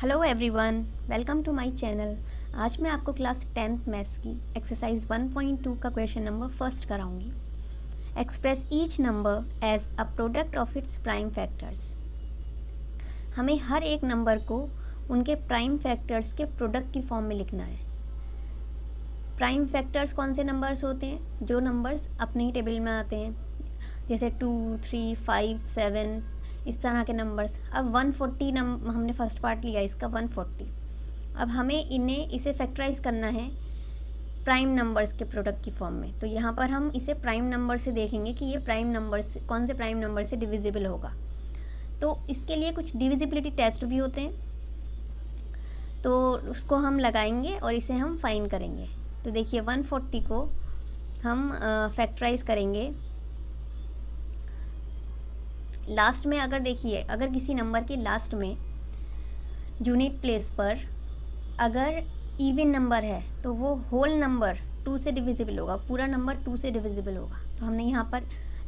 Hello everyone, welcome to my channel. आज मैं आपको क्लास 10th मैथ्स की एक्सरसाइज 1.2 का क्वेश्चन नंबर फर्स्ट कराऊंगी। Express each number as a product of its prime factors. हमें हर एक नंबर को उनके प्राइम फैक्टर्स के प्रोडक्ट की फॉर्म में लिखना है। प्राइम फैक्टर्स कौन से नंबर्स होते हैं? जो नंबर्स अपने ही टेबल में आते हैं, जैसे 2, 3, 5, 7, इस तरह के नंबर्स। अब 140 हमने फर्स्ट पार्ट लिया इसका 140। अब हमें इसे फैक्टराइज करना है प्राइम नंबर्स के प्रोडक्ट की फॉर्म में। तो यहाँ पर हम इसे प्राइम नंबर से देखेंगे कि ये प्राइम नंबर से कौन से प्राइम नंबर से डिविजिबल होगा। तो इसके लिए कुछ डिविजिबिलिटी टेस्ट भी होते हैं, तो उसको हम लगाएंगे और इसे हम फाइन करेंगे। तो देखिए 140 को हम फैक्टराइज करेंगे। लास्ट में अगर किसी नंबर के लास्ट में यूनिट प्लेस पर अगर इवन नंबर है तो वो होल नंबर 2 से डिविजिबल होगा, पूरा नंबर 2 से डिविजिबल होगा। तो हमने यहाँ पर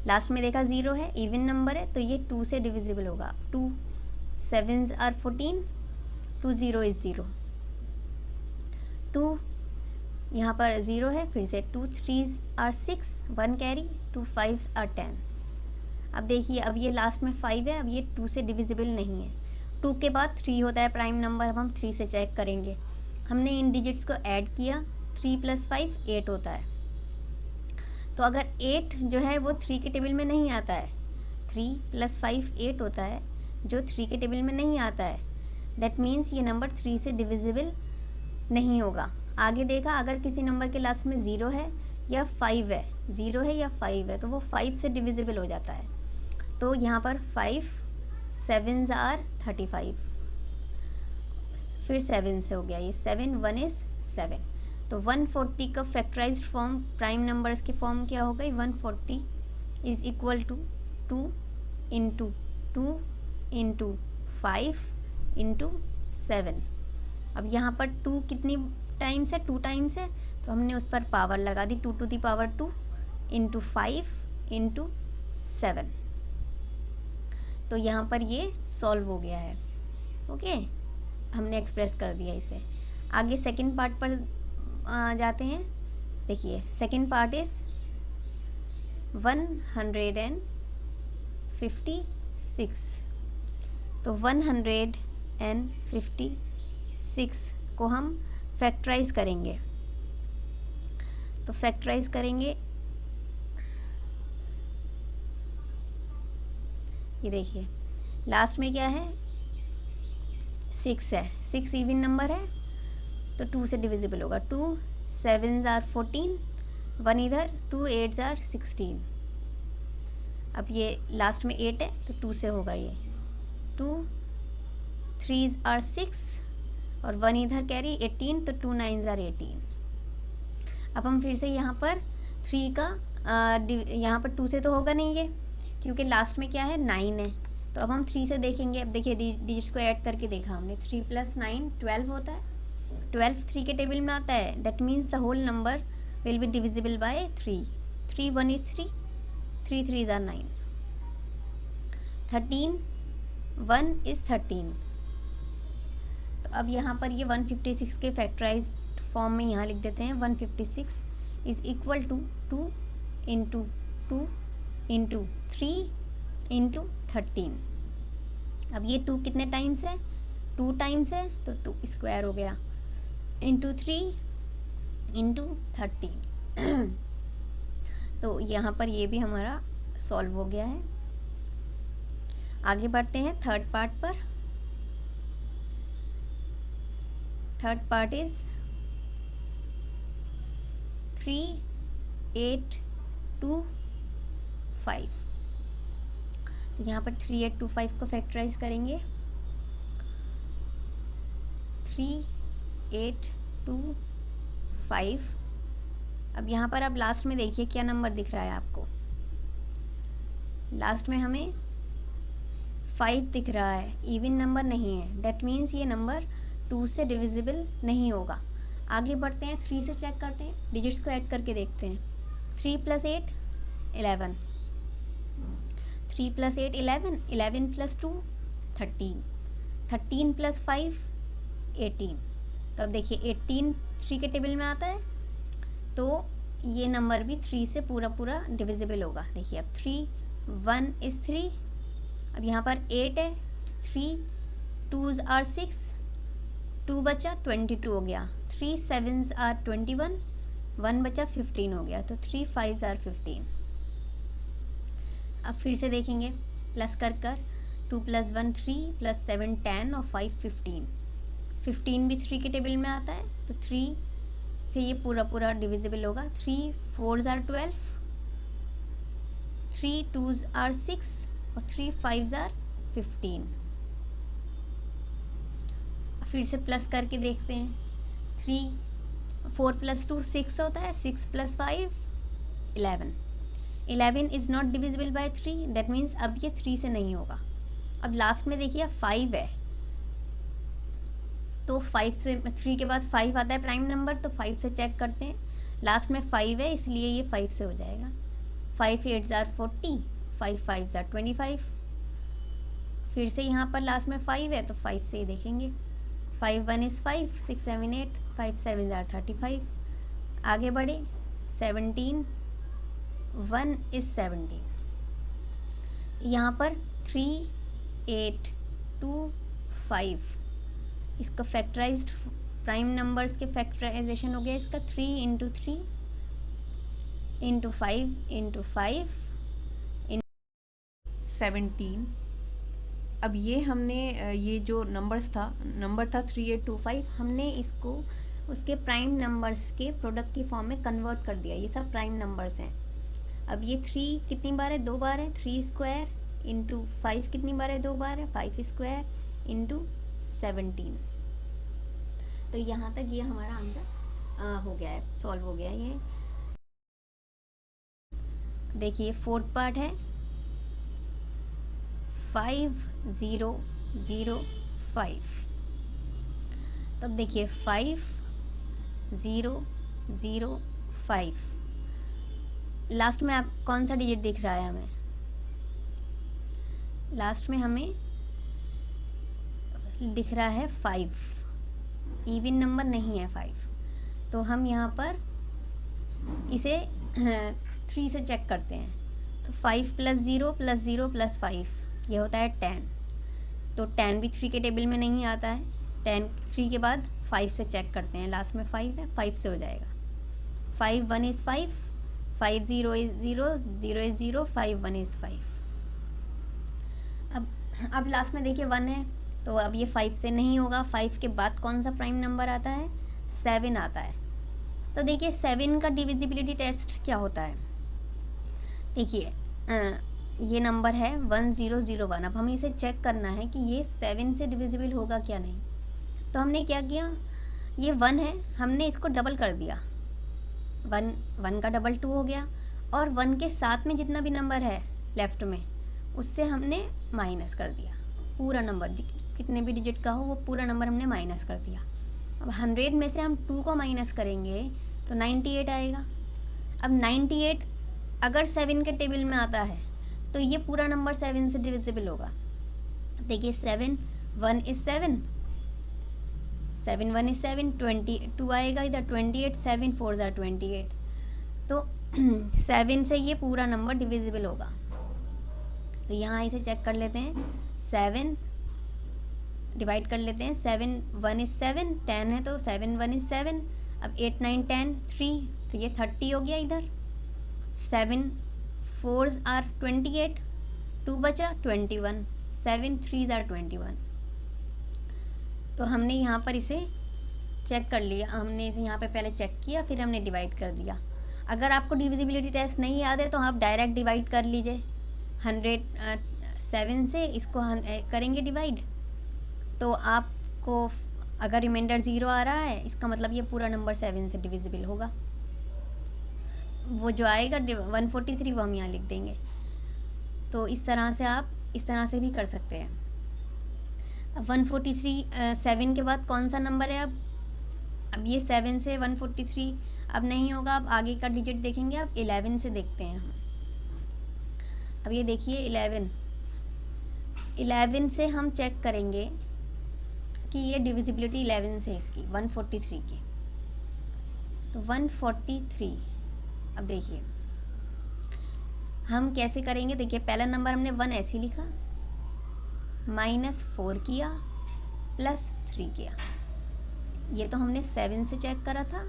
लास्ट में देखा 0 है, इवन नंबर है, तो ये 2 से डिविजिबल होगा। 2 7s are 14, 2 0 is 0, 2 यहाँ पर 0 है, फिर से 2 3s are 6, 1 carry, 2 5s are 10। अब देखिए, अब ये लास्ट में 5 है, अब ये 2 से डिविजिबल नहीं है। 2 के बाद 3 होता है प्राइम नंबर। अब हम 3 से चेक करेंगे। हमने इन डिजिट्स को ऐड किया, 3 + 5 8 होता है। तो अगर 8 जो है वो 3 के टेबल में नहीं आता है, 3 + 5 8 होता है, जो 3 के टेबल में नहीं आता है, दैट मीन्स ये नंबर 3 से डिविजिबल नहीं होगा। आगे देखा, अगर किसी नंबर के लास्ट में 0 है या 5 है, 0 है या 5 है, तो वो 5 से डिविजिबल हो जाता है। तो यहाँ पर 5 7s are 35, फिर 7 से हो गया, ये 7 1 is 7। तो 140 का फैक्टराइज्ड फॉर्म प्राइम नंबर्स की फॉर्म क्या हो गई? 140 इज़ इक्वल टू 2 × 2 × 5 × 7। अब यहाँ पर 2 कितनी टाइम्स है? 2 टाइम्स है, तो हमने उस पर पावर लगा दी, 2 to the power 2 × 5 × 7। तो यहाँ पर ये सॉल्व हो गया है। ओके, हमने एक्सप्रेस कर दिया इसे। आगे सेकंड पार्ट पर जाते हैं। देखिए सेकंड पार्ट इज़ 156। तो 156 को हम फैक्टराइज करेंगे। तो फैक्टराइज करेंगे, ये देखिए लास्ट में क्या है? 6 है, 6 इवन नंबर है, तो 2 से डिविजिबल होगा। 2 7s are 14, 1 इधर, 2 8s are 16। अब ये लास्ट में 8 है, तो 2 से होगा ये। 2 3s are 6 और 1 इधर कैरी 18, तो 2 9s are 18। अब हम फिर से यहाँ पर 3 का यहाँ पर 2 से तो होगा नहीं ये, क्योंकि लास्ट में क्या है? 9 है। तो अब हम 3 से देखेंगे। अब देखिए डिजिट्स को ऐड करके देखा हमने, 3 + 9 12 होता है। 12 3 के टेबल में आता है, that means the whole number will be divisible by 3। 3 1 is 3, 3 3s are 9, 13 1 is 13। तो अब यहाँ पर ये 156 के फैक्टराइज फॉर्म में यहाँ लिख देते हैं। 156 इज़ इक्वल टू 2 × 2 × 3 × 13। अब ये 2 कितने टाइम्स है? 2 टाइम्स है, तो 2 स्क्वायर हो गया, × 3 × 13। तो यहाँ पर ये भी हमारा सॉल्व हो गया है। आगे बढ़ते हैं थर्ड पार्ट पर। Third part is 3 8 2 5। तो यहाँ पर 3 8 2 5 को फैक्टराइज करेंगे। 3 8 2 5। अब यहाँ पर आप लास्ट में देखिए क्या नंबर दिख रहा है आपको? लास्ट में हमें 5 दिख रहा है, इवन नंबर नहीं है, दैट मीन्स ये नंबर 2 से डिविजिबल नहीं होगा। आगे बढ़ते हैं, 3 से चेक करते हैं, डिजिट्स को ऐड करके देखते हैं। 3 + 8 11, 3 + 8 11, 11 + 2 13, 13 + 5 18। तो अब देखिए 18 3 के टेबल में आता है, तो ये नंबर भी 3 से पूरा पूरा डिविजिबल होगा। देखिए अब 3 1 इज़ 3, अब यहाँ पर 8 है, 3 2s आर 6, 2 बचा 22 हो गया, 3 7s आर 21, 1 बचा 15 हो गया, तो 3 5s आर 15। अब फिर से देखेंगे प्लस कर 2 + 1 3 + 7 10 और 5 15। 15 भी 3 के टेबल में आता है, तो 3 से ये पूरा पूरा डिविजिबल होगा। 3 4s आर 12, 3 2s आर 6 और 3 5s आर 15। फिर से प्लस करके देखते हैं। 4 + 2 6 होता है, 6 + 5 11। 11 is not divisible by 3, that means अब ये 3 से नहीं होगा। अब लास्ट में देखिए 5 है, तो 5 से 3 के बाद 5 आता है प्राइम नंबर, तो 5 से चेक करते हैं। लास्ट में 5 है, इसलिए ये 5 से हो जाएगा। 5 8s आर 40, 5 5s आर 25। फिर से यहाँ पर लास्ट में 5 है, तो 5 से ही देखेंगे। 5 1 इज़ 5, 6 7 8, 5 7s आर 35। आगे बढ़े 17 1 इज़ 17। यहाँ पर 3 8 2 5, इसका फैक्टराइज्ड प्राइम नंबर्स के फैक्टराइजेशन हो गया इसका। 3 × 3 × 5 × 5 17। अब ये हमने ये जो नंबर था 3825, हमने इसको उसके प्राइम नंबर्स के प्रोडक्ट की फॉर्म में कन्वर्ट कर दिया। ये सब प्राइम नंबर्स हैं। अब ये 3 कितनी बार है, 2 बार है, 3 स्क्वायर × 5 कितनी बार है, 2 बार है, 5 स्क्वायर × 17। तो यहाँ तक ये हमारा आंसर हो गया है, सॉल्व हो गया है। ये देखिए फोर्थ पार्ट है 5005। तो देखिए 5005, लास्ट में आप कौन सा डिजिट दिख रहा है हमें? लास्ट में हमें दिख रहा है 5, इवन नंबर नहीं है 5। तो हम यहाँ पर इसे 3 से चेक करते हैं। तो 5 + 0 + 0 + 5 ये होता है 10। तो 10 भी 3 के टेबल में नहीं आता है। 10 3 के बाद 5 से चेक करते हैं, लास्ट में 5 है, 5 से हो जाएगा। 5 1 इज़ 5, 5 0 इज़ 0, 0 इज़ 0, 5 1 इज़ 5। अब लास्ट में देखिए 1 है, तो अब ये 5 से नहीं होगा। 5 के बाद कौन सा प्राइम नंबर आता है? 7 आता है। तो देखिए 7 का डिविजिबिलिटी टेस्ट क्या होता है? देखिए ये नंबर है 1001। अब हमें इसे चेक करना है कि ये 7 से डिविजिबल होगा क्या नहीं। तो हमने क्या किया, ये 1 है, हमने इसको डबल कर दिया। 1 का डबल 2 हो गया, और 1 के साथ में जितना भी नंबर है लेफ़्ट में उससे हमने माइनस कर दिया। पूरा नंबर कितने भी डिजिट का हो वो पूरा नंबर हमने माइनस कर दिया। अब 100 में से हम 2 को माइनस करेंगे तो 98 आएगा। अब 98 अगर 7 के टेबल में आता है तो ये पूरा नंबर 7 से डिविजिबल होगा। देखिए 7 1 इज़ 7, 7 1 इज़ 7, 22 आएगा इधर, 28 7 4s आर 28। तो 7 से ये पूरा नंबर डिविजिबल होगा। तो यहाँ इसे चेक कर लेते हैं। 7 डिवाइड कर लेते हैं। 7 1 इज़ 7, 10 है तो 7 1 इज़ 7। अब 8 9 10 3, तो ये 30 हो गया इधर। 7 4s आर 28, 2 बचा 21, 7 3s आर 21। तो हमने यहाँ पर इसे चेक कर लिया। हमने इसे यहाँ पे पहले चेक किया, फिर हमने डिवाइड कर दिया। अगर आपको डिविजिबिलिटी टेस्ट नहीं याद है तो आप डायरेक्ट डिवाइड कर लीजिए। 107 से इसको करेंगे डिवाइड, तो आपको अगर रिमाइंडर 0 आ रहा है इसका मतलब ये पूरा नंबर 7 से डिविजिबल होगा। वो जो आएगा 143 वो हम यहाँ लिख देंगे। तो इस तरह से आप इस तरह से भी कर सकते हैं। अब 143 7 के बाद कौन सा नंबर है? अब ये 7 से 143 अब नहीं होगा। अब आगे का डिजिट देखेंगे। अब 11 से देखते हैं हम। अब ये देखिए 11 से हम चेक करेंगे कि ये डिविजिबिलिटी 11 से इसकी 143 की, तो 143। अब देखिए हम कैसे करेंगे, देखिए पहला नंबर हमने 1 ऐसे ही लिखा, -4 किया, +3 किया। ये तो हमने 7 से चेक करा था,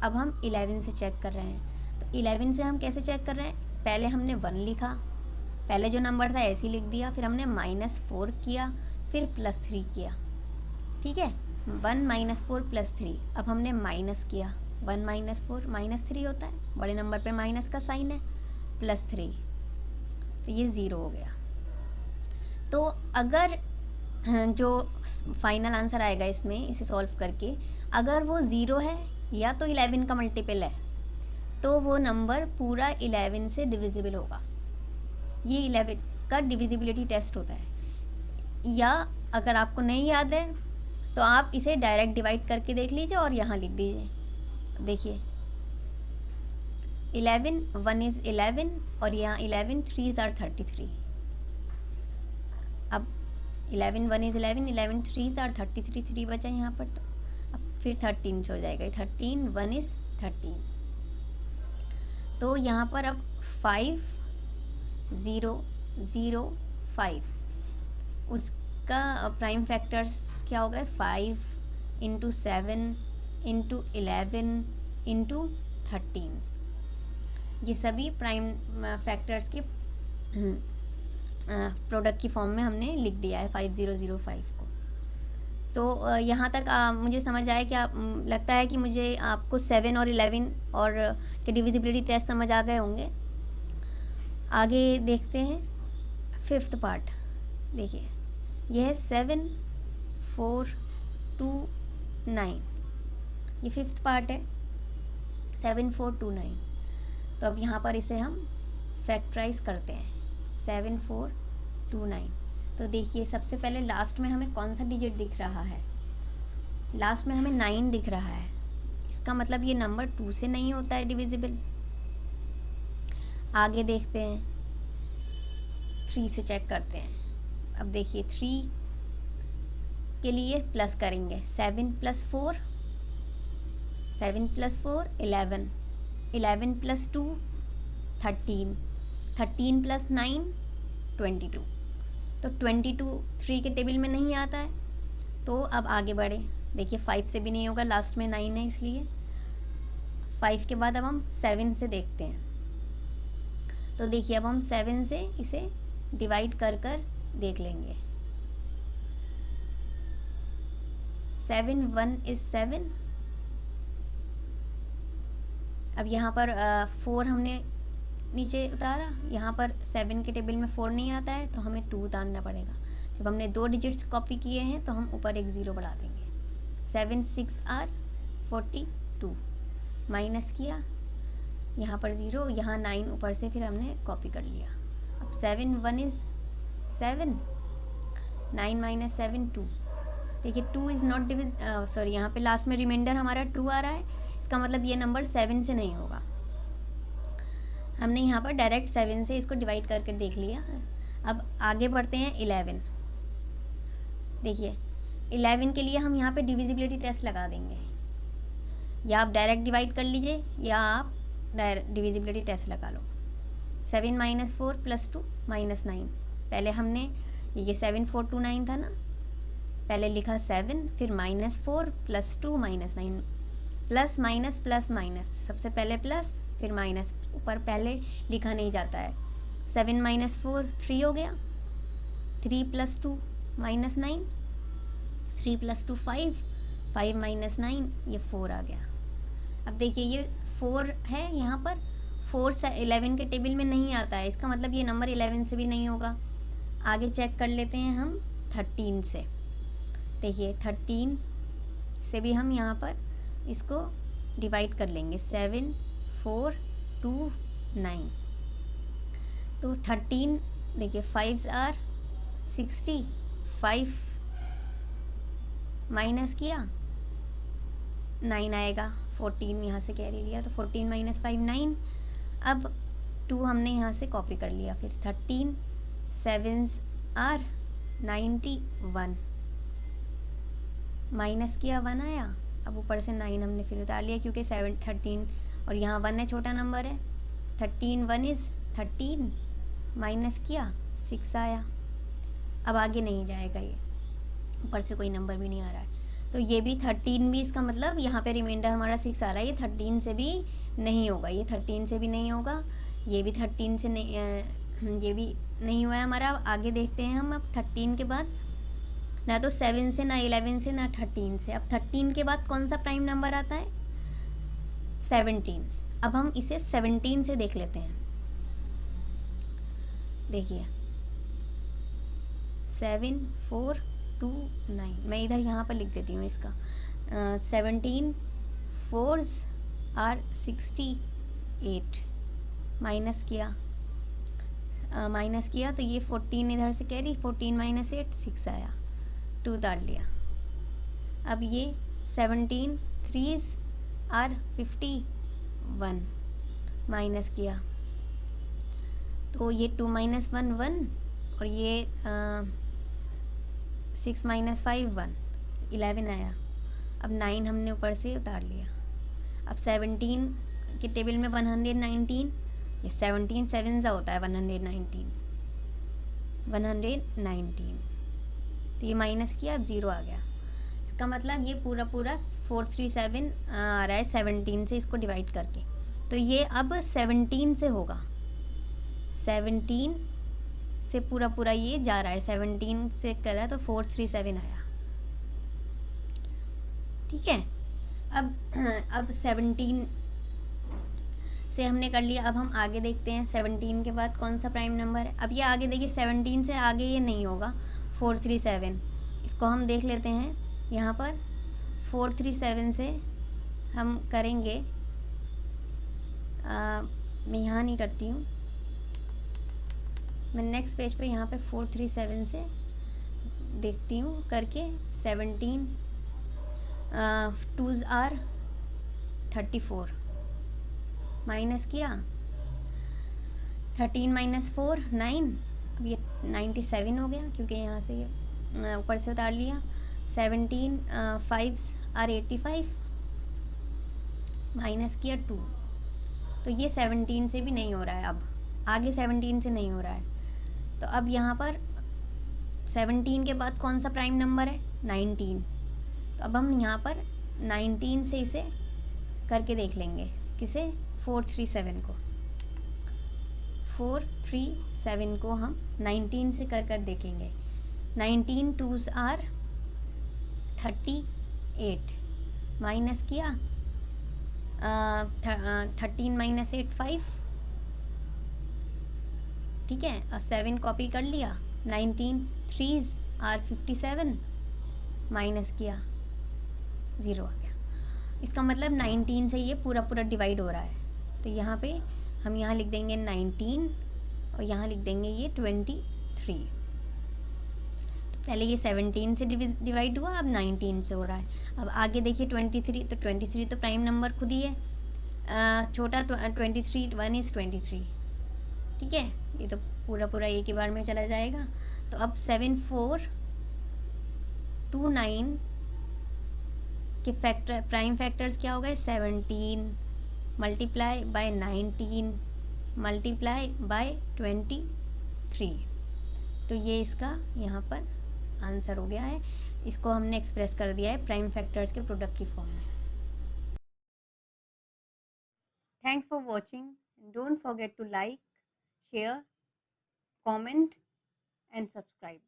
अब हम 11 से चेक कर रहे हैं। तो 11 से हम कैसे चेक कर रहे हैं, पहले हमने 1 लिखा, पहले जो नंबर था ऐसे ही लिख दिया, फिर हमने -4 किया, फिर +3 किया। ठीक है, 1 - 4 +3। अब हमने माइनस किया, 1 - 4 -3 होता है, बड़े नंबर पे माइनस का साइन है, +3, तो ये 0 हो गया। तो अगर जो फाइनल आंसर आएगा इसमें, इसे सॉल्व करके, अगर वो 0 है या तो 11 का मल्टीपल है, तो वो नंबर पूरा 11 से डिविजिबल होगा। ये 11 का डिविजिबिलिटी टेस्ट होता है। या अगर आपको नहीं याद है तो आप इसे डायरेक्ट डिवाइड करके देख लीजिए और यहाँ लिख दीजिए। देखिए 11, 1 is 11 और यहाँ 11, 3s are 33। अब 11, 1 is 11, 11, 3s are 33, 3 बचा यहाँ पर, तो अब फिर 13 से हो जाएगा, 13, 1 is 13। तो यहाँ पर अब 5, 0, 0, 5, उसका प्राइम फैक्टर्स क्या हो गए, 5 × 7 × 11 × 13। ये सभी प्राइम फैक्टर्स के प्रोडक्ट की फॉर्म में हमने लिख दिया है 5005 को। तो यहाँ तक मुझे समझ आया कि लगता है कि मुझे आपको 7 और 11 और के डिविजिबिलिटी टेस्ट समझ आ गए होंगे। आगे देखते हैं 5th पार्ट। देखिए यह है 7, 4, 2, 9, ये 5th पार्ट है, 7, 4, 2, 9। तो अब यहाँ पर इसे हम फैक्टराइज करते हैं, 7, 4, 2, 9। तो देखिए सबसे पहले लास्ट में हमें कौन सा डिजिट दिख रहा है, लास्ट में हमें 9 दिख रहा है। इसका मतलब ये नंबर 2 से नहीं होता है डिविजिबल। आगे देखते हैं 3 से चेक करते हैं। अब देखिए 3 के लिए प्लस करेंगे, 7 + 4, 7 + 4 11, 11 + 2 13, 13 + 9 22। तो 22 3 के टेबल में नहीं आता है। तो अब आगे बढ़े, देखिए 5 से भी नहीं होगा, लास्ट में 9 है इसलिए। 5 के बाद अब हम 7 से देखते हैं। तो देखिए अब हम 7 से इसे डिवाइड कर कर देख लेंगे। 7, 1 is 7। अब यहाँ पर 4 हमने नीचे उतारा, यहाँ पर 7 के टेबल में 4 नहीं आता है, तो हमें 2 उतारना पड़ेगा। जब हमने 2 डिजिट्स कॉपी किए हैं तो हम ऊपर एक 0 बढ़ा देंगे। 7, 6 are 42, माइनस किया, यहाँ पर 0, यहाँ 9 ऊपर से फिर हमने कॉपी कर लिया। अब 7, 1 is 7, 9 - 7 2। देखिए 2 इज़ नॉट सॉरी, यहाँ पे लास्ट में रिमाइंडर हमारा 2 आ रहा है, इसका मतलब ये नंबर 7 से नहीं होगा। हमने यहाँ पर डायरेक्ट 7 से इसको डिवाइड करके देख लिया। अब आगे बढ़ते हैं 11। देखिए 11 के लिए हम यहाँ पे डिविजिबिलिटी टेस्ट लगा देंगे, या आप डायरेक्ट डिवाइड कर लीजिए या आप डिविजिबिलिटी टेस्ट लगा लो। 7 - 4 + 2 -9। पहले हमने ये 7, 4, 2, 9 था ना, पहले लिखा 7, फिर -4 + 2 -9, प्लस माइनस प्लस माइनस, सबसे पहले प्लस फिर माइनस, ऊपर पहले लिखा नहीं जाता है। 7 - 4 3 हो गया, 3 + 2 -9, 3 + 2 5, 5 - 9 ये 4 आ गया। अब देखिए ये 4 है, यहाँ पर 4 से 11 के टेबल में नहीं आता है, इसका मतलब ये नंबर 11 से भी नहीं होगा। आगे चेक कर लेते हैं हम 13 से। देखिए 13 से भी हम यहाँ पर इसको डिवाइड कर लेंगे, 7, 4, 2, 9। तो 13 देखिए 5 are 60, 5 माइनस किया 9 आएगा, 14 यहाँ से कैरी लिया, तो 14 - 5 9। अब 2 हमने यहाँ से कॉपी कर लिया, फिर 13, 7 are 91, माइनस किया 1 आया। अब ऊपर से 9 हमने फिर उतार लिया क्योंकि 13 और यहाँ 1 है, छोटा नंबर है। 13 1 इज़ 13, माइनस किया 6 आया। अब आगे नहीं जाएगा, ये ऊपर से कोई नंबर भी नहीं आ रहा है। तो ये भी 13 भी, इसका मतलब यहाँ पे रिमाइंडर हमारा 6 आ रहा है। ये 13 से भी नहीं होगा, ये 13 से भी नहीं होगा, ये भी 13 से नहीं, ये भी नहीं हुआ है हमारा। आगे देखते हैं हम। अब 13 के बाद ना तो 7 से, ना 11 से, ना 13 से। अब 13 के बाद कौन सा प्राइम नंबर आता है? 17। अब हम इसे 17 से देख लेते हैं। देखिए 7 4 2 9, मैं इधर यहाँ पर लिख देती हूँ इसका। 17 4s आर 68, माइनस किया तो ये 14 इधर से कैरी, 14 माइनस 8 6 आया, 2 उतार लिया। अब ये 17 3s आर 51, माइनस किया तो ये 2 माइनस 1 1, और ये 6 माइनस 5 1, 11 आया। अब 9 हमने ऊपर से उतार लिया। अब 17 के टेबल में 119, ये 17 7 सा होता है 119, तो ये माइनस किया, अब 0 आ गया। इसका मतलब ये पूरा 437 आ रहा है 17 से इसको डिवाइड करके। तो ये अब 17 से होगा, 17 से पूरा ये जा रहा है, 17 से कर रहा है तो 437 आया। ठीक है। अब 17 से हमने कर लिया। अब हम आगे देखते हैं 17 के बाद कौन सा प्राइम नंबर है। अब ये आगे देखिए 17 से आगे ये नहीं होगा 437, इसको हम देख लेते हैं यहाँ पर। 437 से हम करेंगे, मैं यहाँ नहीं करती हूँ, मैं नेक्स्ट पेज पे यहाँ पे 437 से देखती हूँ करके। 17 2s आर 34, माइनस किया 13 माइनस 4 9, अब ये 97 हो गया क्योंकि यहाँ से ऊपर से उतार लिया। 17 5s आर 85, माइनस किया 2, तो ये 17 से भी नहीं हो रहा है। अब आगे 17 से नहीं हो रहा है। तो अब यहाँ पर 17 के बाद कौन सा प्राइम नंबर है? 19। तो अब हम यहाँ पर 19 से इसे करके देख लेंगे। किसे? 437 को। 437 को हम 19 से कर देखेंगे। 19 2s आर 38, माइनस किया 13 माइनस 8 5, ठीक है। और 7 कॉपी कर लिया। 19 3s आर 57, माइनस किया 0 आ गया। इसका मतलब 19 से ये पूरा डिवाइड हो रहा है। तो यहाँ पे हम यहाँ लिख देंगे 19 और यहाँ लिख देंगे ये 23। पहले ये 17 से डिवाइड हुआ, अब 19 से हो रहा है। अब आगे देखिए 23, तो 23 तो प्राइम नंबर खुद ही है। छोटा 23 1 इज़ 23, ठीक है। ये तो पूरा एक ही बार में चला जाएगा। तो अब 7 4 2 9 के फैक्टर, प्राइम फैक्टर्स क्या हो गए? 17 मल्टीप्लाई बाय 19 मल्टीप्लाई बाय 23। तो ये इसका यहाँ पर आंसर हो गया है। इसको हमने एक्सप्रेस कर दिया है प्राइम फैक्टर्स के प्रोडक्ट की फॉर्म में। Thanks for watching. Don't forget to like, share, comment and subscribe.